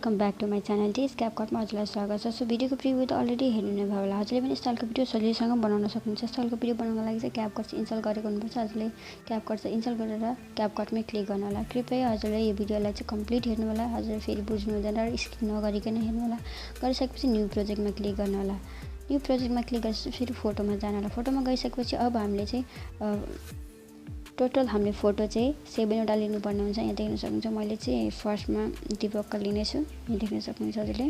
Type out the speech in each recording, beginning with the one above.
Welcome back to my channel this क्यापकटमा हजुरलाई स्वागत छ। सो भिडियोको प्रिभ्यू त अलरेडी हेर्नु नै भयो होला। हजुरले पनि स्टाइलको भिडियो सजिलैसँग बनाउन सक्नुहुन्छ। स्टाइलको भिडियो बनाउनको लागि चाहिँ क्यापकट चाहिँ इन्स्टल गरेको हुनुपर्छ। हजुरले क्यापकट चाहिँ इन्स्टल गरेर क्यापकटमै क्लिक गर्नु होला। कृपया हजुरले यो भिडियोलाई चाहिँ कम्प्लिट हेर्नु होला। हजुरले फेरि बुझ्नु हुँदैन र स्किप नगरिकन हेर्नु होला। गरिसकेपछि न्यू प्रोजेक्टमा क्लिक गर्नु होला। न्यू प्रोजेक्टमा क्लिक गरेपछि फेरि फोटोमा जानु होला। फोटोमा गइसकेपछि अब हामीले चाहिँ टोटल हामीले फोटो चाहिँ 7वटा लिनुपर्ने हुन्छ। यहाँ देख्न सक्नुहुन्छ मैले चाहिँ फर्स्टमा दीपकका लिनेछु। यहाँ देख्न सक्नुहुन्छ हजुरले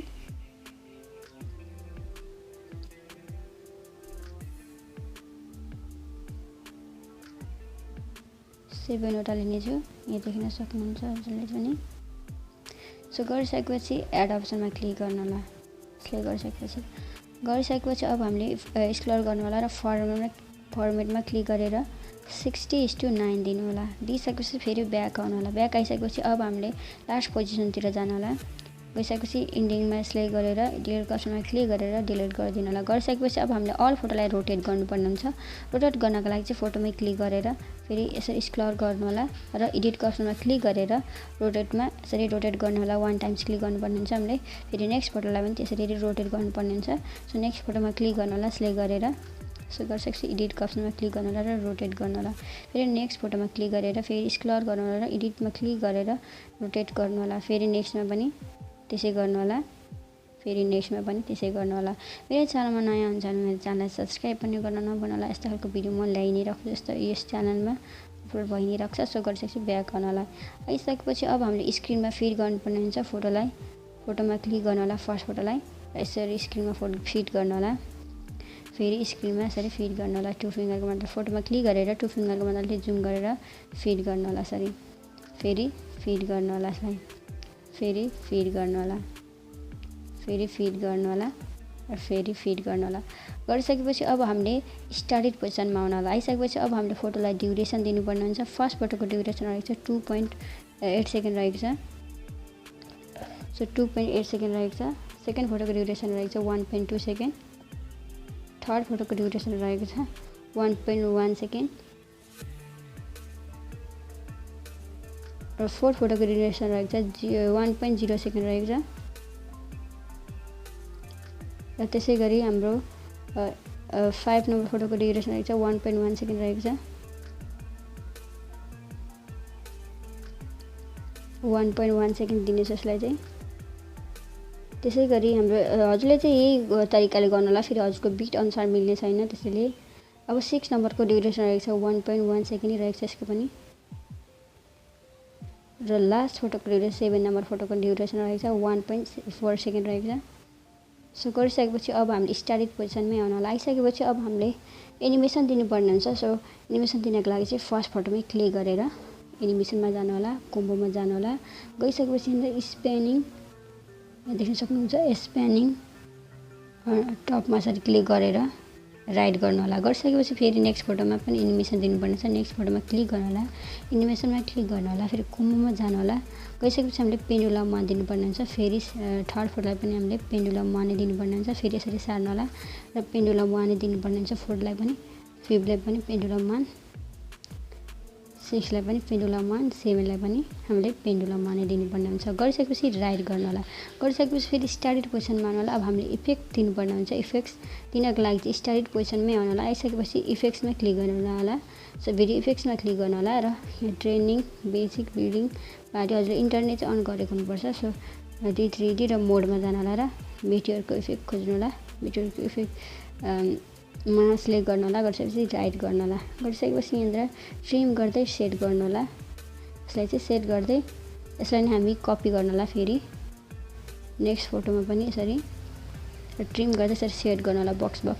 7वटा लिनेछु। यहाँ देख्न सक्नुहुन्छ हजुरले पनि। सो गरिसकेपछि एड अप्सनमा क्लिक गर्नु होला। यसले गरिसकेपछि अब हामीले स्क्रल गर्नु होला र फर्मेटमा क्लिक गरेर 60:9 दिनु होला। दिइसकेपछि फेरि ब्याक आउनु होला। ब्याक आइसकेपछि अब हामीले लास्ट पोजिसनतिर जानु होला। गइसकेपछि इन्डिङमा सिलेक्ट गरेर डिलिट अप्सनमा क्लिक गरेर डिलिट गरिदिनु होला। गरिसकेपछि अब हामीले अल फोटोलाई रोटेट गर्नुपर्ने हुन्छ। रोटेट गर्नको लागि चाहिँ फोटोमै क्लिक गरेर फेरि यसरी स्क्रल गर्नु होला र एडिट अप्सनमा क्लिक गरेर रोटेटमा यसरी रोटेट गर्नु होला। 1 टाइम्स क्लिक गर्नुपर्ने हुन्छ हामीले। फेरि नेक्स्ट फोटोलाई पनि त्यसरी रोटेट गर्नुपर्ने हुन्छ। सो नेक्स्ट फोटोमा क्लिक गर्नु होला सिलेक्ट गरेर। सो गरिसकेपछि एडिट अप्सनमा क्लिक गर्नु होला र रोटेट गर्नु होला। फेरि नेक्स्ट फोटोमा क्लिक गरेर फेरि स्क्रल गर्नु होला र एडिटमा क्लिक गरेर रोटेट गर्नु होला। फेरि नेक्स्टमा पनि त्यसै गर्नु होला। फेरि नेक्स्टमा पनि त्यसै गर्नु होला। मेरो च्यानलमा नयाँ हुन्छ भने मेरो च्यानललाई सब्सक्राइब पनि गर्न नभुल्नु होला। यस्तो खालको भिडियो म ल्याइ नै राख्छु जस्तो यस च्यानलमा अपलोड भइ नै राख्छ। सो गरिसकेपछि ब्याक गर्नु होला। आइसकेपछि अब हामीले स्क्रिनमा फिट गर्नुपर्ने हुन्छ फोटोलाई। फोटोमा क्लिक गर्नु होला फर्स्ट फोटोलाई र यसरी स्क्रिनमा फोटो फिट गर्नु होला। फेरि स्क्रिनमा यसरी फिट गर्नु होला। 2 फिङ्गरको मतलब फोटोमा क्लिक गरेर 2 फिङ्गरको मद्दतले जुम गरेर फिट गर्नु होला। यसरी फेरि फिट गर्नु होला। यसलाई फेरि फिट गर्नु होला। फेरि फिट गर्नु होला र फेरि फिट गर्नु होला। गरिसकेपछि अब हामीले स्टार्टेड पोजिसनमा आउनु होला। आइसकेपछि अब हामीले फोटोलाई ड्युरेसन दिनुपर्ने हुन्छ। फर्स्ट फोटोको ड्युरेसन रहेको छ 2.8 सेकेन्ड रहेको छ। सो 2.8 सेकेन्ड रहेको छ। सेकेन्ड फोटोको ड्युरेसन रहेको छ 1.2 सेकेन्ड। थर्ड फोटोको ड्युरेसन रहेको छ 1.1 सेकेन्ड र फोर्थ फोटोको ड्युरेसन रहेको छ 1.0 सेकेन्ड रहेको छ। र त्यसै गरी हाम्रो 5 नम्बर फोटोको ड्युरेसन रहेको छ 1.1 सेकेन्ड रहेको छ। 1.1 सेकेन्ड दिनेछ यसलाई चाहिँ। त्यसै गरी हाम्रो हजुरले चाहिँ यही तरिकाले गर्नु होला। फेरि हजुरको बिट अनुसार मिल्ने छैन त्यसैले। अब 6 नम्बरको ड्युरेसन रहेको छ 1.1 सेकेन्ड रहेको छ यसको पनि। र लास्ट फोटोको ड्युरेसन 7 नम्बर फोटोको ड्युरेसन रहेको छ 1.4 सेकेन्ड रहेको छ। सो गरिसकेपछि अब हामीले स्टार्टेड पोजिसनमै आउनु होला। आइसकेपछि अब हामीले एनिमेसन दिनुपर्ने हुन्छ। सो एनिमेसन दिनको लागि चाहिँ फर्स्ट फोटोमै क्लिक गरेर एनिमेसनमा जानु होला। कोम्बोमा जानु होला। गइसकेपछि स्प्यानिङ देख्न सक्नुहुन्छ। स्प्यानिङ टपमा यसरी क्लिक गरेर राइट गर्नु होला। गरिसकेपछि फेरि नेक्स्ट फोटोमा पनि एनिमेसन दिनुपर्ने छ। नेक्स्ट फोटोमा क्लिक गर्नु होला। एनिमेसनमा क्लिक गर्नु होला। फेरि कोम्बोमा जानु होला। गइसकेपछि हामीले पेन्डुलममा दिनुपर्ने हुन्छ। फेरि थर्ड फोटोलाई पनि हामीले पेन्डुलममा नै दिनुपर्ने हुन्छ। फेरि यसरी सार्नु होला र पेन्डुलममा नै दिनुपर्ने हुन्छ। फोर्थलाई पनि, फिफ्थलाई पनि पेन्डुलममा, 6लाई पनि पेन्डुलममा, 7लाई पनि हामीले पेन्डुलममा नै दिनुपर्ने हुन्छ। गरिसकेपछि राइट गर्नु होला। गरिसकेपछि फेरि स्टार्टेड पोजिसनमा आउनु होला। अब हामीले इफेक्ट दिनुपर्ने हुन्छ। इफेक्ट्स दिनको लागि चाहिँ स्टार्टेड पोजिसनमै आउनु होला। आइसकेपछि इफेक्ट्समा क्लिक गर्नु होला। सो भिडियो इफेक्ट्समा क्लिक गर्नु होला र यहाँ ट्रेनिङ, बेसिक, बिल्डिङ पार्टी हजुरले इन्टरनेट चाहिँ अन गरेको हुनुपर्छ। सो 3D र मोडमा जानु होला र मेटियरको इफेक्ट खोज्नु होला। मेटियरको इफेक्ट मा सिलेक्ट गर्नु होला। गरिसकेपछि राइट गर्नु होला। गरिसकेपछि यहाँनिर ट्रिम गर्दै सेट गर्नु होला। यसलाई चाहिँ सेट गर्दै यसलाई नै हामी कपी गर्नु होला। फेरि नेक्स्ट फोटोमा पनि यसरी ट्रिम गर्दै यसरी सेट गर्नु होला बक्समा।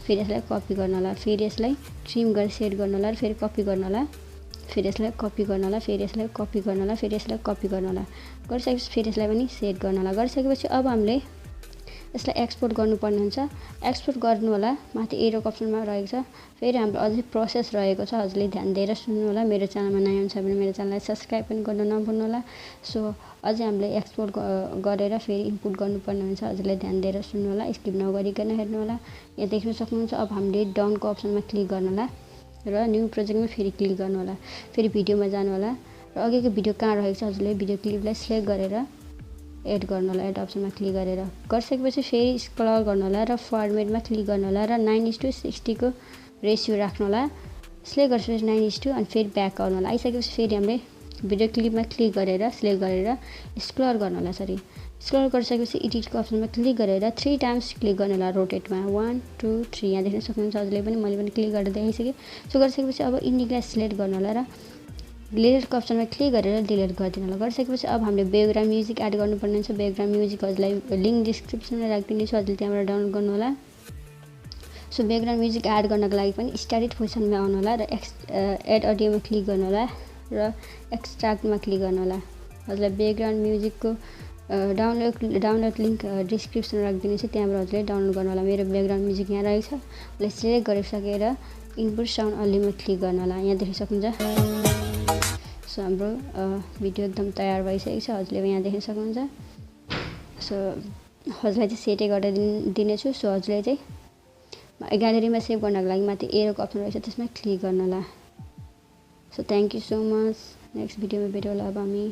फेरि यसलाई कपी गर्नु होला। फेरि यसलाई ट्रिम गरेर सेट गर्नु होला र फेरि कपी गर्नु होला। फेरि यसलाई कपी गर्नु होला। फेरि यसलाई कपी गर्नु होला। फेरि यसलाई कपी गर्नु होला। गरिसकेपछि फेरि यसलाई पनि सेट गर्नु होला। गरिसकेपछि अब हामीले यसलाई एक्सपोर्ट गर्नुपर्ने हुन्छ। एक्सपोर्ट गर्नु होला। माथि एरो अप्सनमा रहेको छ। फेरि हाम्रो अझै प्रोसेस रहेको छ। हजुरले ध्यान दिएर सुन्नु होला। मेरो च्यानलमा नयाँ हुन्छ भने मेरो च्यानललाई सब्सक्राइब पनि गर्न नभुल्नु होला। सो अझै हामीले एक्सपोर्ट गरेर फेरि इनपुट गर्नुपर्ने हुन्छ। हजुरले ध्यान दिएर सुन्नु होला। स्किप नगरिकन हेर्नु होला। यहाँ देख्न सक्नुहुन्छ अब हामीले डाउनको अप्सनमा क्लिक गर्नु होला र न्यू प्रोजेक्टमा फेरि क्लिक गर्नु होला। फेरि भिडियोमा जानु होला र अघिको भिडियो कहाँ रहेको छ हजुरले भिडियो क्लिपलाई सिलेक्ट गरेर एड गर्नु होला एड अप्सनमा क्लिक गरेर गरिसकेपछि फेरि स्क्रल गर्नु होला र फर्मेटमा क्लिक गर्नु होला र 9:60 को रेसियो राख्नु होला सिलेक्ट गरिसकेपछि 9:2 अनि फेरि ब्याक आउनु होला आइसकेपछि फेरि हामीले भिडियो क्लिपमा क्लिक गरेर सिलेक्ट गरेर स्क्रल गर्नु होला सरी स्क्रल गरिसकेपछि एडिटको अप्सनमा क्लिक गरेर 3 टाइम्स क्लिक गर्नु होला रोटेटमा 1 2 3 यहाँ देख्न सक्नुहुन्छ हजुरले पनि मैले पनि क्लिक गरेर देखाइसकेँ सो गरिसकेपछि अब इन्डिकलाई सिलेक्ट गर्नु होला र डिलिटको अप्सनमा क्लिक गरेर डिलिट गरिदिनु होला गरिसकेपछि अब हामीले ब्याकग्राउन्ड म्युजिक एड गर्नुपर्ने हुन्छ ब्याकग्राउन्ड म्युजिक हजुरलाई लिङ्क डिस्क्रिप्सनमा राखिदिनेछु हजुरले त्यहाँबाट डाउनलोड गर्नु होला सो ब्याकग्राउन्ड म्युजिक एड गर्नको लागि पनि स्टार्टेड पोजिसनमा आउनु होला र एड अडियोमा क्लिक गर्नु होला र एक्सट्र्याक्टमा क्लिक गर्नु होला हजुरलाई ब्याकग्राउन्ड म्युजिकको डाउनलोड लिङ्क डिस्क्रिप्सनमा राखिदिनेछु त्यहाँबाट हजुरले डाउनलोड गर्नु होला मेरो ब्याकग्राउन्ड म्युजिक यहाँ रहेको छ यसलाई सिलेक्ट गरिसकेर इनपुट साउन्ड अनलीमा क्लिक गर्नु होला यहाँ देख्न सक्नुहुन्छ सो हाम्रो भिडियो एकदम तयार भइसकेको छ हजुरले यहाँ देख्न सक्नुहुन्छ सो हजुरलाई चाहिँ सेटै गरेर दिनेछु सो हजुरले चाहिँ ग्यालेरीमा सेभ गर्नको लागि माथि एरोको अप्सन रहेछ त्यसमा क्लिक गर्नु होला so thank you so much next भिडियोमा भेटौँला अब हामी